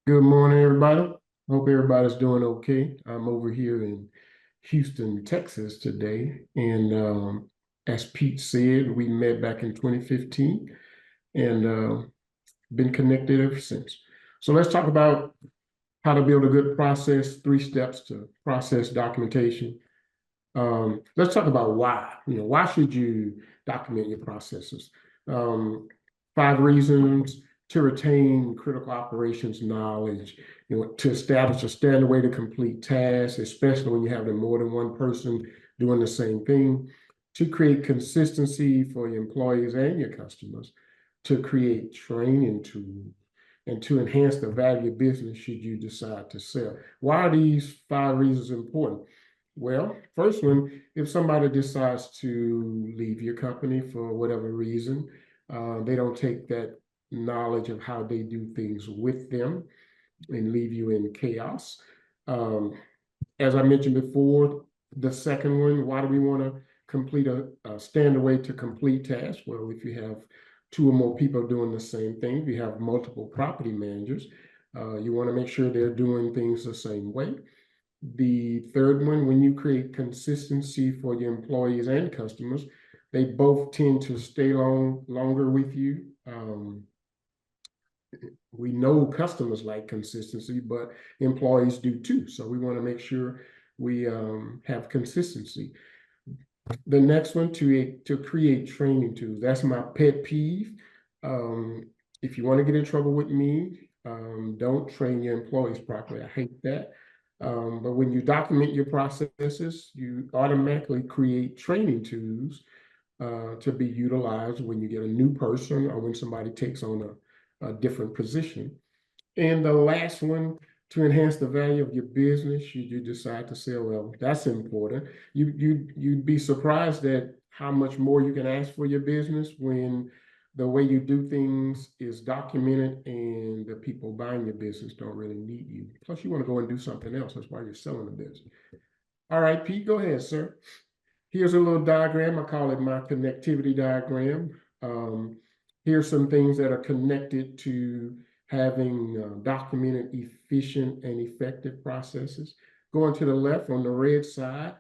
Good morning, everybody. Hope everybody's doing okay. I'm over here in Houston, Texas today. And as Pete said, we met back in 2015 and been connected ever since. So let's talk about how to build a good process, 3 steps to process documentation. Let's talk about why. Why should you document your processes? Um, 5 reasons to retain critical operations knowledge, to establish a standard way to complete tasks, especially when you have more than one person doing the same thing, to create consistency for your employees and your customers, to create training tools, and to enhance the value of business should you decide to sell. Why are these 5 reasons important? Well, first one, if somebody decides to leave your company for whatever reason, they don't take that knowledge of how they do things with them and leave you in chaos. Um, as I mentioned before, the second one, why do we want to complete a standard way to complete tasks? Well, if you have two or more people doing the same thing, if you have multiple property managers, you want to make sure they're doing things the same way. The third one, when you create consistency for your employees and customers, they both tend to stay longer with you. We know customers like consistency, but employees do too. So we want to make sure we have consistency. The next one, to create training tools. That's my pet peeve. Um, if you want to get in trouble with me, don't train your employees properly. I hate that. But when you document your processes, you automatically create training tools to be utilized when you get a new person or when somebody takes on a different position. And the last one, to enhance the value of your business, should you decide to sell, well, that's important. You'd be surprised at how much more you can ask for your business when the way you do things is documented and the people buying your business don't really need you. Plus, you want to go and do something else. That's why you're selling the business. All right, Pete, go ahead, sir. Here's a little diagram. I call it my connectivity diagram. Um, here's some things that are connected to having documented, efficient, and effective processes. Going to the left on the red side,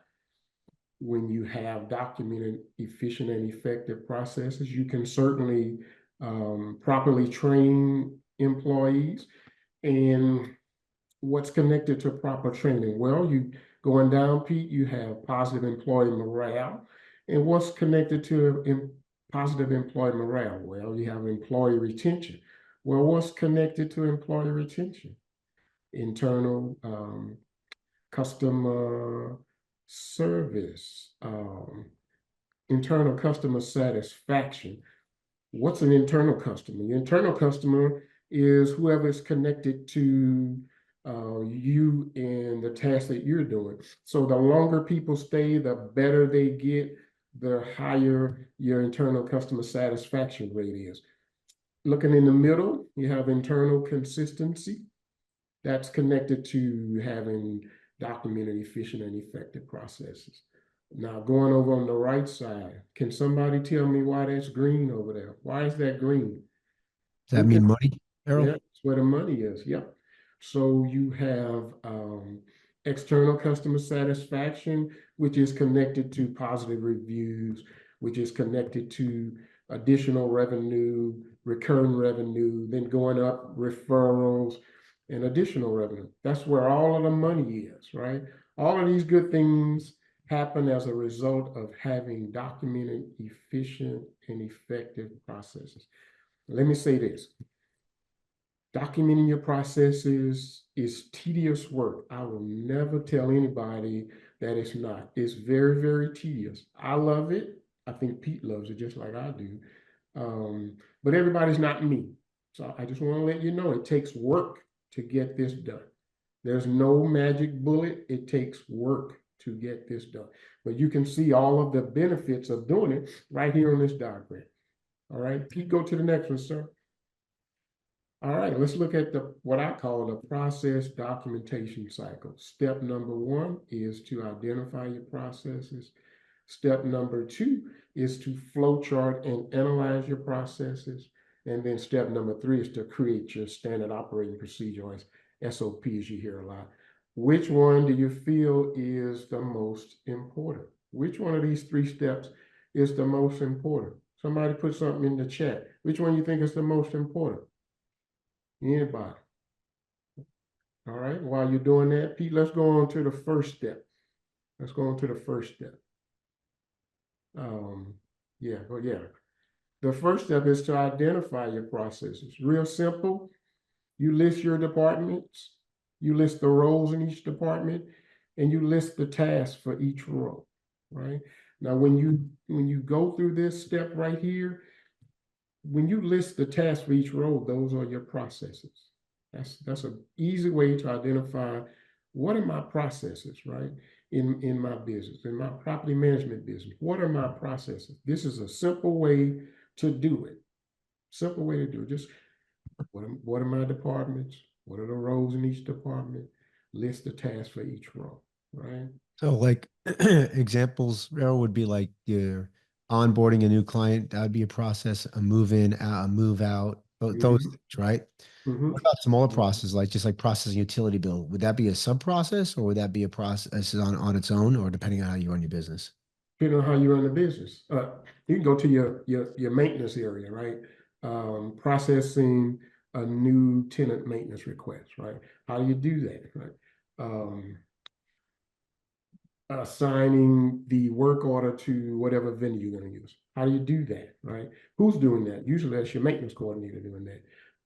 when you have documented, efficient, and effective processes, you can certainly properly train employees. And what's connected to proper training? Well, you going down, Pete, you have positive employee morale. And what's connected to positive employee morale? Well, you have employee retention. Well, what's connected to employee retention? Internal customer service, internal customer satisfaction. What's an internal customer? Your internal customer is whoever is connected to you and the task that you're doing. So the longer people stay, the better they get, the higher your internal customer satisfaction rate is. Looking in the middle, you have internal consistency. That's connected to having documented, efficient, and effective processes. Now, going over on the right side, can somebody tell me why that's green over there? Why is that green? Does that Who can? mean money, Yeah, Errol? that's where the money is. Yep. So you have external customer satisfaction, which is connected to positive reviews, which is connected to additional revenue, recurring revenue, then going up referrals and additional revenue. That's where all of the money is, right? All of these good things happen as a result of having documented, efficient, and effective processes. Let me say this. Documenting your processes is tedious work. I will never tell anybody that it's not. It's very, very tedious. I love it. I think Pete loves it just like I do. But everybody's not me. So I just want to let you know it takes work to get this done. There's no magic bullet. It takes work to get this done. But you can see all of the benefits of doing it right here on this diagram. All right, Pete, go to the next one, sir. All right, let's look at the what I call the process documentation cycle. Step number one is to identify your processes. Step number two is to flow chart and analyze your processes. And then step number 3 is to create your standard operating procedure, or SOPs you hear a lot. Which one do you feel is the most important? Which one of these 3 steps is the most important? Somebody put something in the chat. Which one you think is the most important? Anybody? All right, while you're doing that, Pete, let's go on to the first step. Let's go on to the first step. Yeah, well, yeah. The first step is to identify your processes. Real simple. You list your departments, you list the roles in each department, and you list the tasks for each role, right? Now, when you go through this step right here, when you list the tasks for each role, those are your processes. That's an easy way to identify what are my processes, right? In my business, in my property management business, what are my processes? This is a simple way to do it. Simple way to do it. Just what are my departments? What are the roles in each department? List the tasks for each role, right? So like examples there would be like you're onboarding a new client, that would be a process, a move in, a move out, those Mm-hmm. things, right? Mm-hmm. What about smaller processes, like just like processing utility bill? Would that be a sub process or would that be a process on its own, or depending on how you run your business? Depending on how you run the business. You can go to your maintenance area, right? Processing a new tenant maintenance request, right? How do you do that, right? Um, Assigning the work order to whatever venue you're going to use. How do you do that, right? Who's doing that? Usually that's your maintenance coordinator doing that.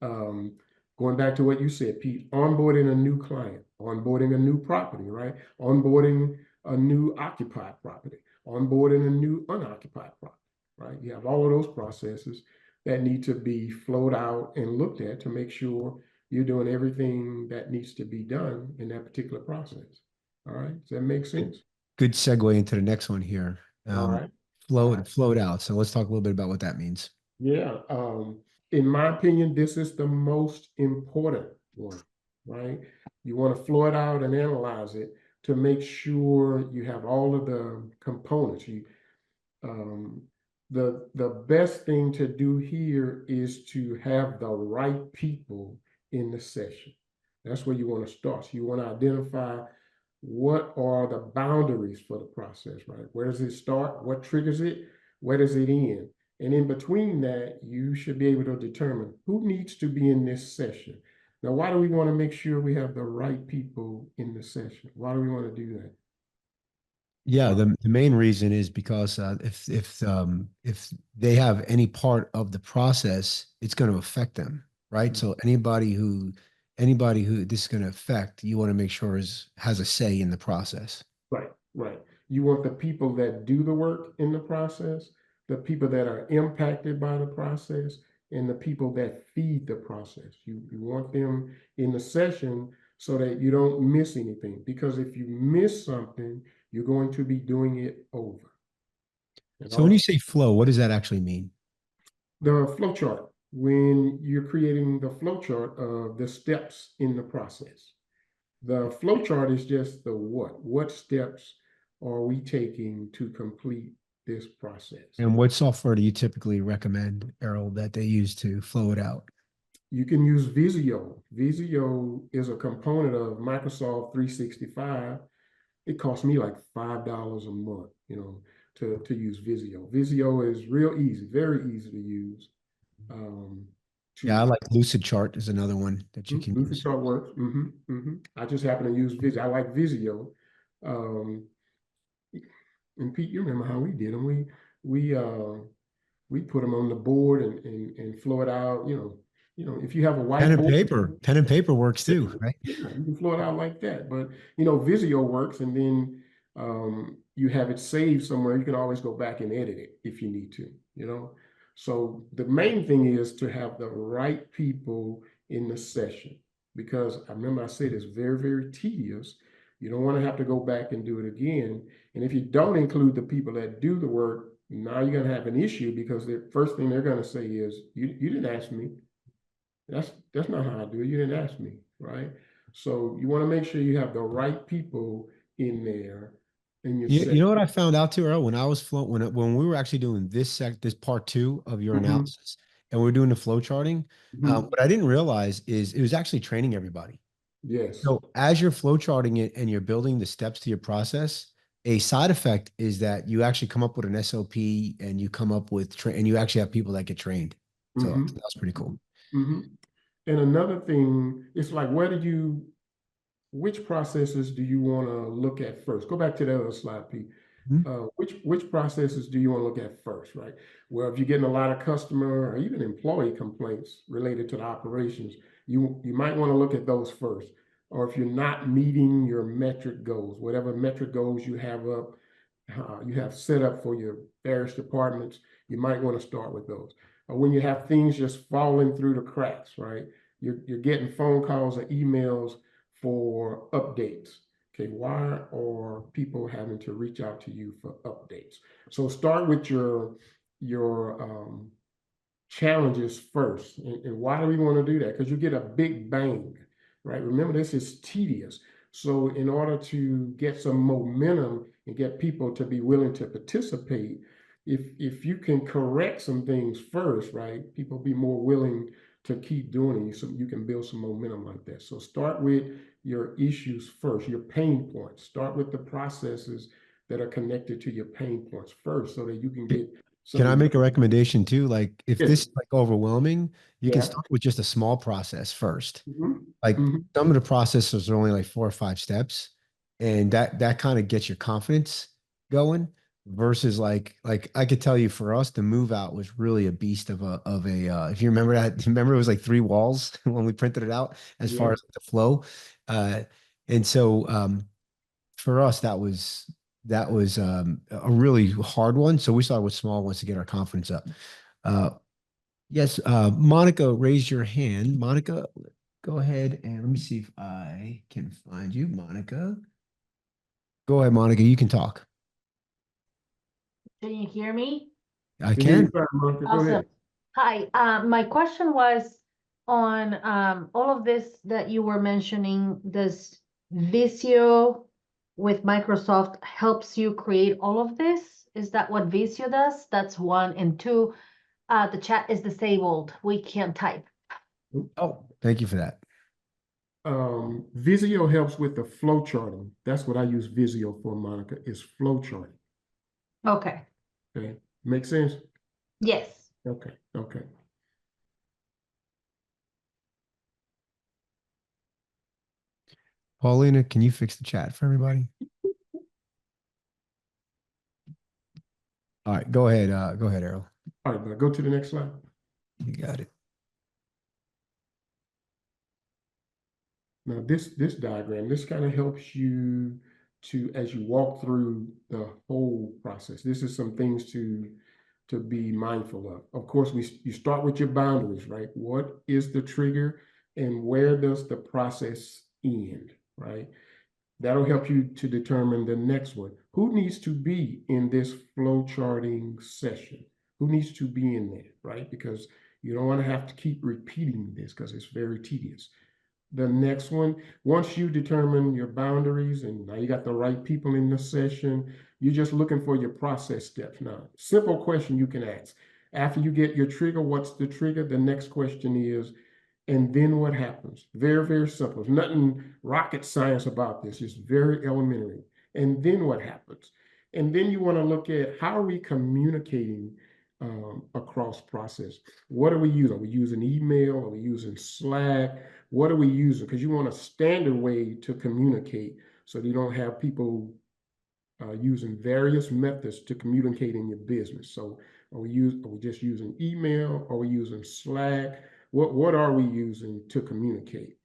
Um, Going back to what you said, Pete, onboarding a new client, onboarding a new property, right? Onboarding a new occupied property, onboarding a new unoccupied property, right? You have all of those processes that need to be flowed out and looked at to make sure you're doing everything that needs to be done in that particular process. All right, does that make sense? Good segue into the next one here. All right. All right. Float out. So let's talk a little bit about what that means. Yeah. In my opinion, this is the most important one, right? You want to flow it out and analyze it to make sure you have all of the components. Um, the best thing to do here is to have the right people in the session. That's where you want to start. So you want to identify what are the boundaries for the process, right? Where does it start? What triggers it? Where does it end? And in between that, you should be able to determine who needs to be in this session. Now, why do we want to make sure we have the right people in the session? Why do we want to do that? Yeah, the main reason is because if they have any part of the process, it's going to affect them, right? So anybody who this is going to affect, you want to make sure has a say in the process. Right, right. You want the people that do the work in the process, the people that are impacted by the process, and the people that feed the process. You want them in the session so that you don't miss anything. Because if you miss something, you're going to be doing it over. And So when you also, say flow, what does that actually mean? the flow chart, when you're creating the flow chart of the steps in the process. The flow chart is just the what. What steps are we taking to complete this process? And what software do you typically recommend, Errol, that they use to flow it out? You can use Visio. Visio is a component of Microsoft 365. It costs me like $5 a month, to use Visio. Visio is real easy, very easy to use. Um, Yeah, I to like Lucid Chart is another one that you can Lucid use. Chart works. I just happen to use Visio. I like Visio. Um, and Pete, you remember how we did them? We uh we put them on the board and flow it out. If you have a whiteboard, Pen and paper works yeah, too, right? yeah, you can flow it out like that. But Visio works, and then you have it saved somewhere. You can always go back and edit it if you need to. So the main thing is to have the right people in the session, because I remember I said it's very, very tedious. You don't want to have to go back and do it again. And if you don't include the people that do the work, now you're going to have an issue, because the first thing they're going to say is, you didn't ask me. That's not how I do it. You didn't ask me, right? So you want to make sure you have the right people in there in your You set. know what I found out too, Earl, when I was when we were actually doing this part two of your Mhm. analysis, and we're doing the flow charting. Mhm. What I didn't realize is it was actually training everybody. Yes. So as you're flow charting it and you're building the steps to your process, a side effect is that you actually come up with an SOP and you come up with and you actually have people that get trained. So Hmm. that's pretty cool. Hmm. And another thing, it's like, which processes do you want to look at first? Go back to the other slide, Pete. Mhm. Which processes do you want to look at first, right? Well, if you're getting a lot of customer or even employee complaints related to the operations, you might want to look at those first. Or if you're not meeting your metric goals, whatever metric goals you have you have set up for your various departments, you might want to start with those. Or when you have things just falling through the cracks, right? You're getting phone calls or emails for updates. Okay, why are people having to reach out to you for updates? So start with your challenges first. And why do we want to do that? Because you get a big bang, right? Remember, this is tedious. So in order to get some momentum and get people to be willing to participate, if you can correct some things first, right, people be more willing to keep doing it. So you can build some momentum like that. So start with your issues first, your pain points. Start with the processes that are connected to your pain points first so that you can get Can some I real. make a recommendation too? Like if Yes. this is like overwhelming, you can Yeah. start with just a small process first. Mhm. Like Mhm. some of the processes are only like 4 or 5 steps, and that kind of gets your confidence going versus like I could tell you for us, the move out was really a beast of a if you remember that, remember it was like 3 walls when we printed it out as far Yeah. as the flow. Uh and so for us that was a really hard one. So we started with small ones to get our confidence up. Uh yes, Monica, raise your hand. Monica, go ahead and let me see if I can find you. Monica. Go ahead, Monica. You can talk. Can you hear me? I We hear you can. fine, Monica. Go Awesome. ahead. Hi, my question was on all of this that you were mentioning, does Visio with Microsoft helps you create all of this? Is that what Visio does? That's one. And two, the chat is disabled. We can't type. Oh, thank you for that. Visio helps with the flow charting. That's what I use Visio for, Monica, is flow charting. Okay. Okay. Make sense? Yes. Okay. Okay. Paulina, can you fix the chat for everybody? All right, go ahead. Go ahead, Errol. All right, now go to the next slide. You got it. Now this diagram, this kind of helps you to, as you walk through the whole process. This is some things to be mindful of. Of course, you start with your boundaries, right? What is the trigger and where does the process end, right? That'll help you to determine the next one. Who needs to be in this flow charting session? Who needs to be in there, right? Because you don't want to have to keep repeating this because it's very tedious. The next one, once you determine your boundaries and now you got the right people in the session, you're just looking for your process steps. Now, simple question you can ask. After you get your trigger, what's the trigger? The next question is, and then what happens? Very, very simple. There's nothing rocket science about this. It's very elementary. And then what happens? And then you want to look at how are we communicating across process? What are we using? Are we using email? Are we using Slack? What are we using? Because you want a standard way to communicate so that you don't have people using various methods to communicate in your business. So are we just using email? Are we using Slack? What are we using to communicate?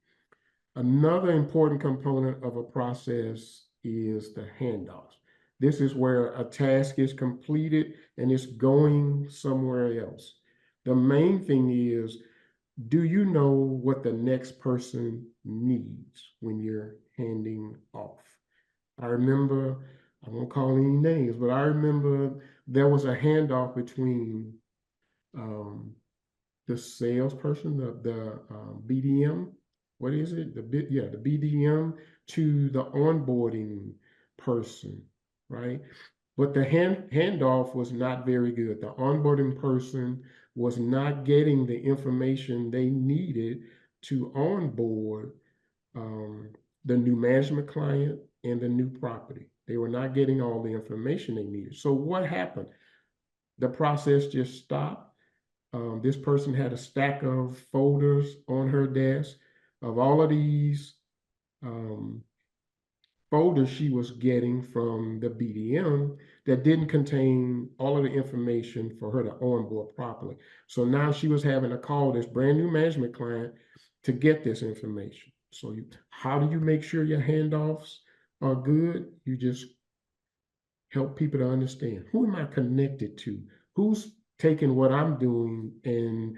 Another important component of a process is the handoffs. This is where a task is completed and it's going somewhere else. The main thing is, do you know what the next person needs when you're handing off? I remember, I won't call any names, but I remember there was a handoff between um, the salesperson, the BDM, what is it? The BDM to the onboarding person, right? But the handoff was not very good. The onboarding person was not getting the information they needed to onboard the new management client and the new property. They were not getting all the information they needed. So what happened? The process just stopped. This person had a stack of folders on her desk of all of these folders she was getting from the BDM that didn't contain all of the information for her to onboard properly. So now she was having to call this brand new management client to get this information. So how do you make sure your handoffs are good? You just help people to understand, who am I connected to? Who's taking what I'm doing and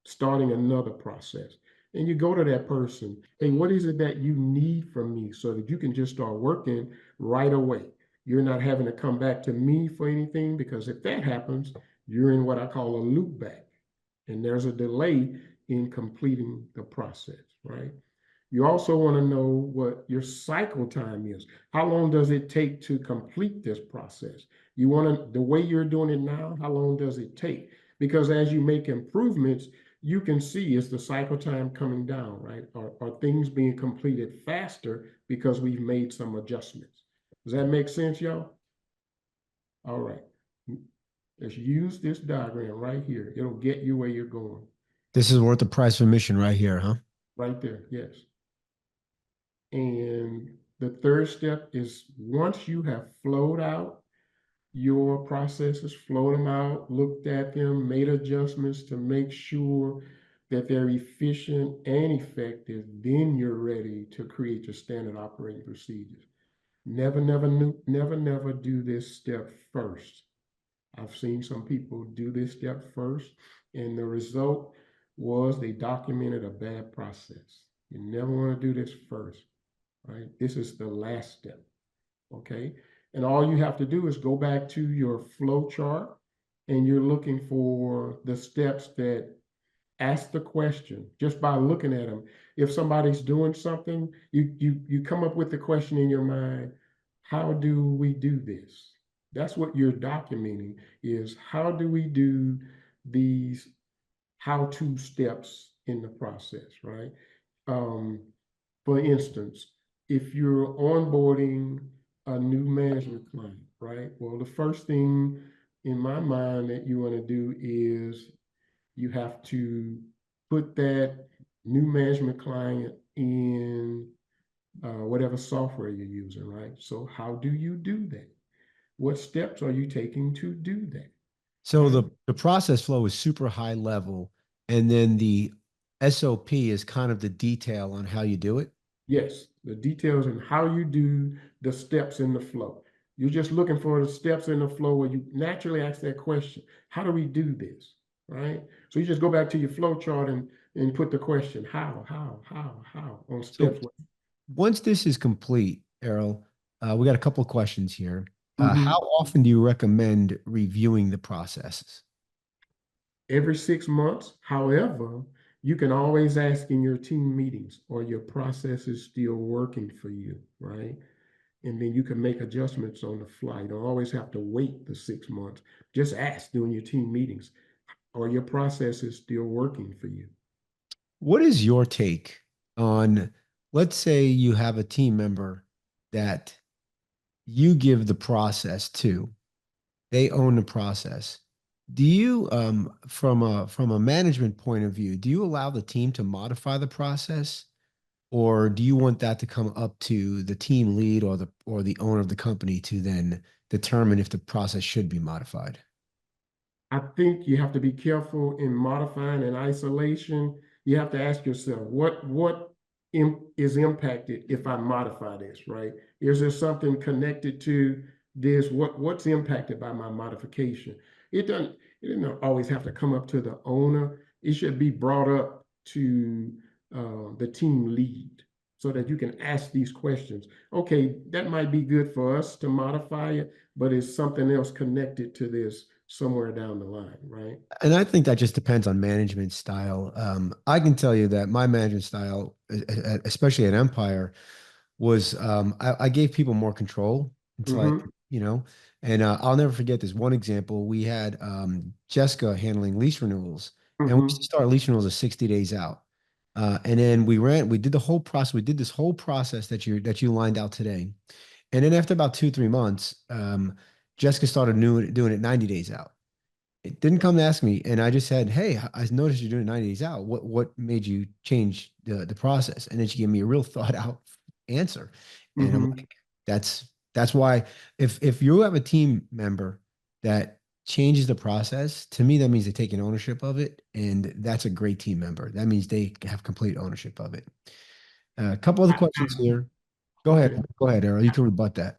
starting another process? And you go to that person, hey, what is it that you need from me so that you can just start working right away? You're not having to come back to me for anything, because if that happens, you're in what I call a loop back. And there's a delay in completing the process, right? You also want to know what your cycle time is. How long does it take to complete this process? You want to, the way you're doing it now, how long does it take? Because as you make improvements, you can see, is the cycle time coming down, right? Are things being completed faster because we've made some adjustments? Does that make sense, y'all? All right. Let's use this diagram right here. It'll get you where you're going. This is worth the price of admission right here, huh? Right there, yes. And the third step is, once you have flowed out your processes, flowed them out, looked at them, made adjustments to make sure that they're efficient and effective, then you're ready to create your standard operating procedures. Never do this step first. I've seen some people do this step first, and the result was they documented a bad process. You never want to do this first, right? This is the last step, okay? And all you have to do is go back to your flow chart, and you're looking for the steps that ask the question just by looking at them. If somebody's doing something, you come up with the question in your mind, how do we do this? That's what you're documenting, is how do we do these how-to steps in the process, right? For instance, if you're onboarding a new management client, right? Well, the first thing in my mind that you want to do is you have to put that new management client in whatever software you're using, right? So how do you do that? What steps are you taking to do that? So the process flow is super high level, and then the SOP is kind of the detail on how you do it. Yes, the details and how you do the steps in the flow. You're just looking for the steps in the flow where you naturally ask that question, how do we do this, right? So you just go back to your flow chart and put the question, how on steps. So once this is complete, Errol, we got a couple of questions here. Mhm. How often do you recommend reviewing the processes? Every 6 months. However, you can always ask in your team meetings, or your process is still working for you, right? And then you can make adjustments on the fly. You don't always have to wait the 6 months. Just ask during your team meetings, or your process is still working for you. What is your take on, let's say you have a team member that you give the process to, they own the process. Do you, from a management point of view, do you allow the team to modify the process, or do you want that to come up to the team lead or the owner of the company to then determine if the process should be modified? I think you have to be careful in modifying in isolation. You have to ask yourself, what is impacted if I modify this, right? Is there something connected to this? What's impacted by my modification? It doesn't always have to come up to the owner. It should be brought up to the team lead, so that you can ask these questions. Okay, that might be good for us to modify it, but is something else connected to this somewhere down the line, right? And I think that just depends on management style. I can tell you that my management style, especially at Empire, was I gave people more control until I Mm-hmm. you know. And I'll never forget this one example. We had Jessica handling lease renewals, and we used to Mm-hmm. start lease renewals at 60 days out. And then we did the whole process. We did this whole process that you lined out today. And then after about 2, 3 months, Jessica started doing it 90 days out. It didn't come to ask me, and I just said, "Hey, I noticed you're doing 90 days out. What made you change the process?" And then she gave me a real thought out answer, and I'm Mm-hmm. like, "That's why if you have a team member that changes the process, to me that means they're taking ownership of it, and that's a great team member. That means they have complete ownership of it." A couple other questions here. Okay. Go ahead, Errol. You can rebut that.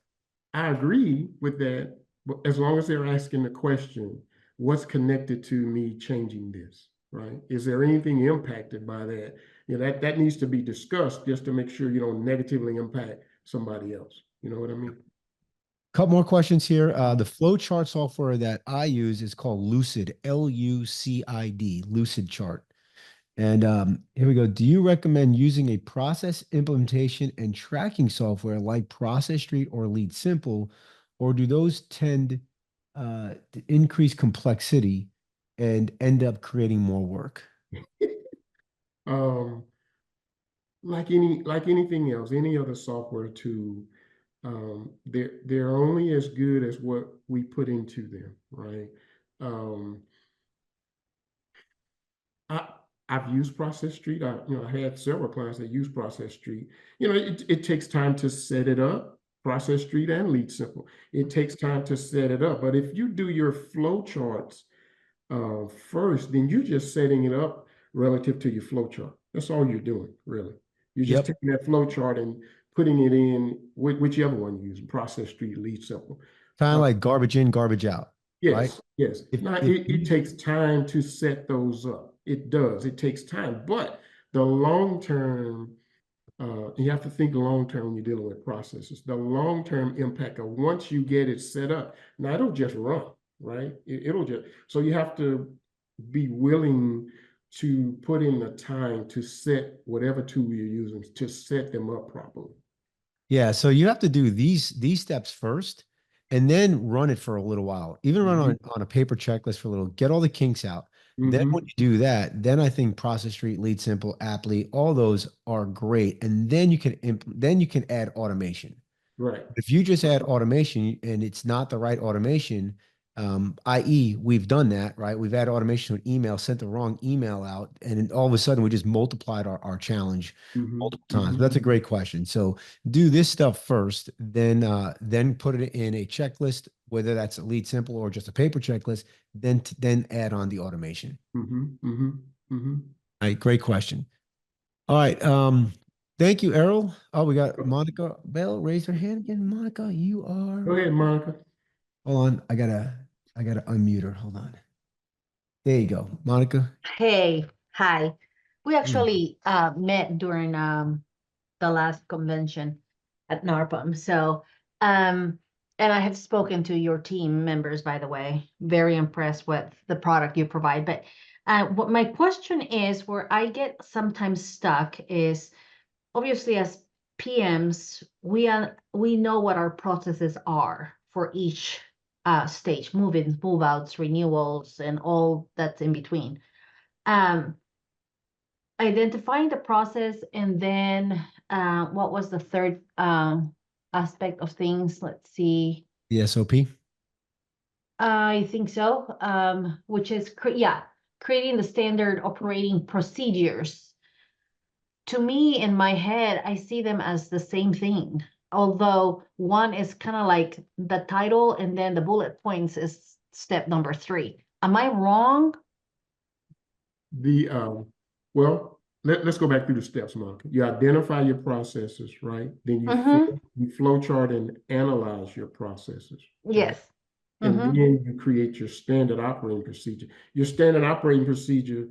I agree with that, but as long as they're asking the question, what's connected to me changing this, right? Is there anything impacted by that? You know, that needs to be discussed just to make sure you don't negatively impact somebody else. You know what I mean? Couple more questions here. The flowchart software that I use is called Lucid, Lucid, Lucid Chart. And here we go. Do you recommend using a process implementation and tracking software like Process Street or Lead Simple, or do those tend to increase complexity and end up creating more work? Um, like anything else, any other software tool, they're only as good as what we put into them, right? Um, I I've used Process Street. I had several clients that use Process Street. You know, it takes time to set it up, Process Street and Lead Simple. It takes time to set it up. But if you do your flow charts first, then you're just setting it up relative to your flow chart. That's all you're doing, really. You're just Yep. taking that flow chart and putting it in whichever one you use, Process Street, Lead Simple. Kind of Uh, like garbage in, garbage out, right? Yes, yes. Now, If it takes time to set those up. It does. It takes time. But the long term, you have to think long term when you're dealing with processes. The long term impact of once you get it set up, now it'll just run, right? It'll just, so you have to be willing to put in the time to set whatever tool you're using to set them up properly. Yeah, so you have to do these steps first and then run it for a little while. Even run Hmm. on a paper checklist for a little, get all the kinks out. Then when Hmm. you do that, then I think Process Street, Lead Simple, Apply, all those are great. And then then you can add automation. Right. If you just add automation and it's not the right automation, i.e., we've done that, right? We've added automation to an email, sent the wrong email out, and then all of a sudden we just multiplied our challenge Hmm. multiple times. But Hmm. that's a great question. So do this stuff first, then put it in a checklist, whether that's a Lead Simple or just a paper checklist, then add on the automation. Hmm. Hmm. Hmm. All right, great question. All right. Thank you, Errol. Oh, we got Monica Bell. Raise her hand again. Monica, you Go are. ahead, Monica. Hold on. I gotta unmute her. Hold on. There you go. Monica. Hey, hi. We Mm. actually met during the last convention at NARPM. So, um, and I have spoken to your team members, by the way. Very impressed with the product you provide. But what my question is, where I get sometimes stuck is obviously as PMs, we know what our processes are for each stage, move-ins, move-outs, renewals, and all that's in between. Um, Identifying the process, and then what was the third aspect of things? Let's see. The SOP. I think so. Which is creating the standard operating procedures. To me, in my head, I see them as the same thing. Although one is kind of like the title, and then the bullet points is step number 3. Am I wrong? The well, let's go back through the steps, Monica. You identify your processes, right? Then Mm-hmm. you flow chart and analyze your processes, right? Yes. And then Mm-hmm. you create your standard operating procedure. Your standard operating procedure,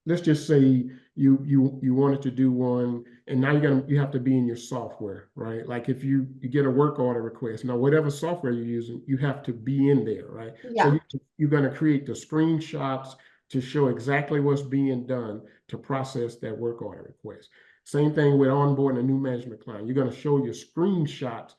let's just say you wanted to do one, and now you have to be in your software, right? Like if you get a work order request, now whatever software you're using, you have to be in there, right? So Yeah. you're going to create the screenshots to show exactly what's being done to process that work order request. Same thing with onboarding a new management client. You're going to show your screenshots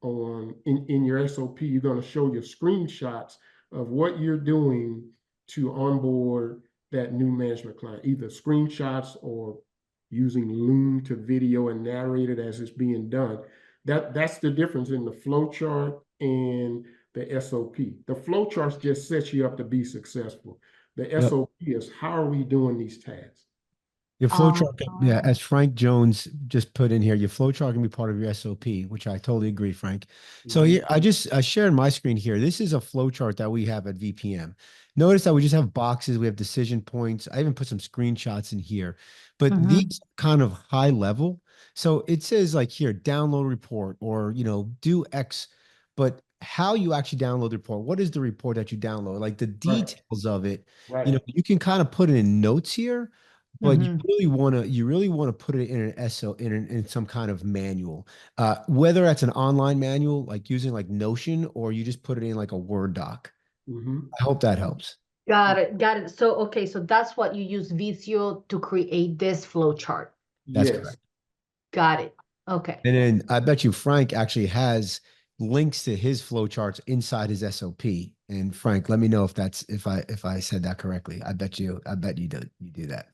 in your SOP, you're going to show your screenshots of what you're doing to onboard that new management client, either screenshots or using Loom to video and narrate it as it's being done. That's the difference in the flow chart and the SOP. The flow charts just sets you up to be successful. The Yep. SOP is how are we doing these tasks? Your flow chart, yeah, Oh. as Frank Jones just put in here, your flow chart can be part of your SOP, which I totally agree, Frank. So Mhm. here, I shared my screen here. This is a flow chart that we have at VPM. Notice that we just have boxes, we have decision points. I even put some screenshots in here, but Mhm. these kind of high level. So it says like here, download report or, do X, but how you actually download the report, what is the report that you download? Like the Right, details of it, right. you can kind of put it in notes here, but Mhm. you really want to put it in an SO in some kind of manual. Whether that's an online manual, like using like Notion, or you just put it in like a Word doc. Mhm. I hope that helps. Got it, got it. So, okay, so that's what you use Visio to create this flow chart. That's Yes. correct. Got it. Okay. And then I bet you Frank actually has links to his flowcharts inside his SOP. And Frank, let me know if I said that correctly. I bet you do that.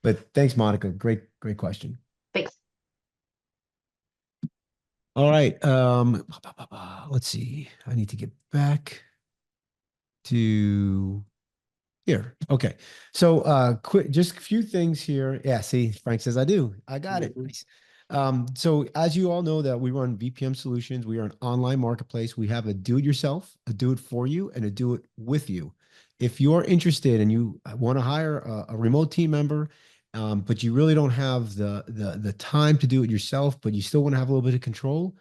But thanks, Monica. Great question. Thanks. All right. Let's see. I need to get back to here. Okay. So quick, just a few things here. Yeah, see, Frank says I do. I got it. Mhm. Nice. So as you all know that we run VPM Solutions, we are an online marketplace. We have a do-it-yourself, a do-it-for-you, and a do-it-with-you. If you're interested and you want to hire a remote team member, but you really don't have the time to do it yourself, but you still want to have a little bit of control,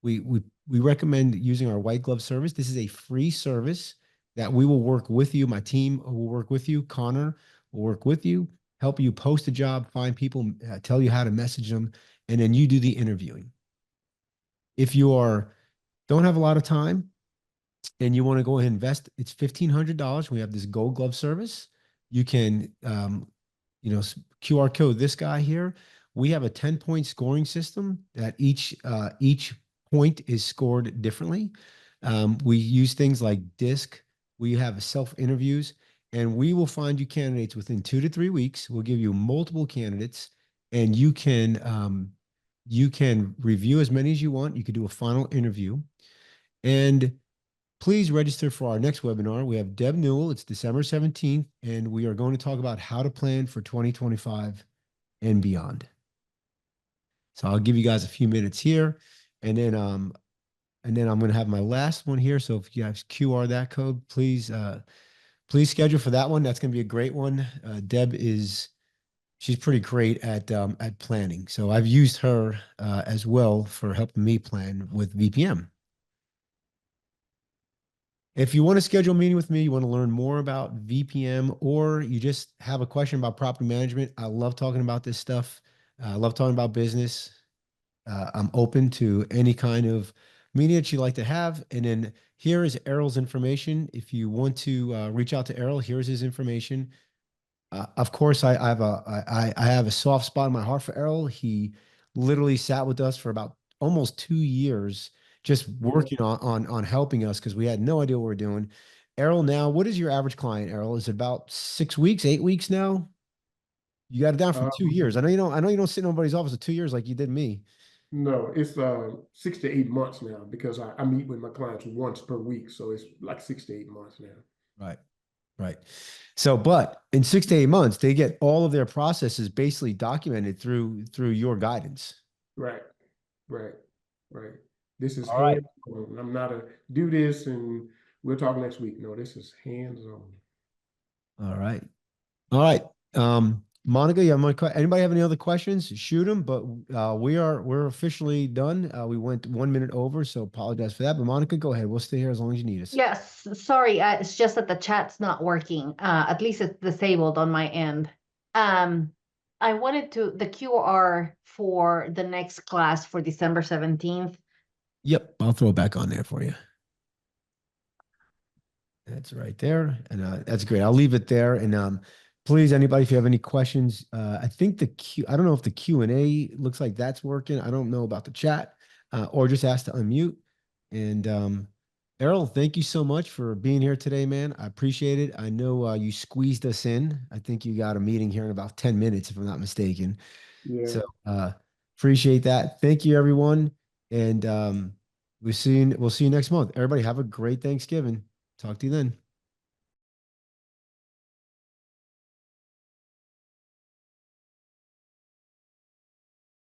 we recommend using our white glove service. This is a free service that we will work with you. My team will work with you. Connor will work with you, help you post a job, find people, tell you how to message them, and then you do the interviewing. If you don't have a lot of time and you want to go ahead and invest, it's $1,500. We have this Gold Glove service. You can, QR code this guy here. We have a 10-point scoring system that each point is scored differently. We use things like DISC. We have self interviews, and we will find you candidates within 2 to 3 weeks. We'll give you multiple candidates, and you can review as many as you want. You could do a final interview, and please register for our next webinar. We have Deb Newell. It's December 17th, and we are going to talk about how to plan for 2025 and beyond. So I'll give you guys a few minutes here, and then I'm going to have my last one here. So if you guys QR that code, please schedule for that one. That's going to be a great one. Deb she's pretty great at planning. So I've used her as well for helping me plan with VPM. If you want to schedule a meeting with me, you want to learn more about VPM, or you just have a question about property management, I love talking about this stuff. I love talking about business. I'm open to any kind of meeting that you'd like to have. And then here is Errol's information. If you want to reach out to Errol, here's his information. Of course, I have a soft spot in my heart for Errol. He literally sat with us for about almost 2 years, just working on helping us because we had no idea what we were doing. Errol, now, what is your average client, Errol? Is it about 6 weeks, 8 weeks now? You got it down from 2 years. I know you don't sit in nobody's office for 2 years like you did me. No, it's 6 to 8 months now because I meet with my clients once per week. So it's like 6 to 8 months now. Right. Right. So, but in 6 to 8 months, they get all of their processes basically documented through your guidance. Right, right, right. This is All right. hands-on. I'm not a do this and we'll talk next week. No, this is hands-on. All right. All right. Monica, you have anybody have any other questions? Shoot them, but we're officially done. We went 1 minute over, so apologize for that. But Monica, go ahead. We'll stay here as long as you need us. Yes, sorry, it's just that the chat's not working. At least it's disabled on my end. I wanted the QR for the next class for December 17th. Yep, I'll throw it back on there for you. That's right there, and that's great. I'll leave it there, and please, anybody, if you have any questions, I think I don't know if the Q&A looks like that's working. I don't know about the chat. or just ask to unmute. And Errol, thank you so much for being here today, man. I appreciate it. I know you squeezed us in. I think you got a meeting here in about 10 minutes, if I'm not mistaken. Yeah. So appreciate that. Thank you, everyone. And we'll see you next month. Everybody have a great Thanksgiving. Talk to you then.